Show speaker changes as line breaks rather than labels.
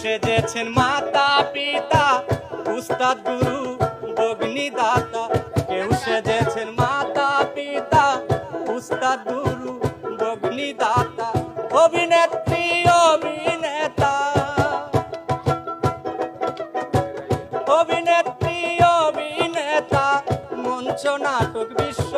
সেজেছেন মাতা পিতা উস্তাদ গুরু অগ্নিদাতা। কেউ সেজেছেন মাতা পিতা উস্তাদ গুরু অগ্নিদাতা। অভিনেত্রী অভিনেতা, অভিনেত্রী অভিনেতা, মঞ্চ নাটক বিশ্ব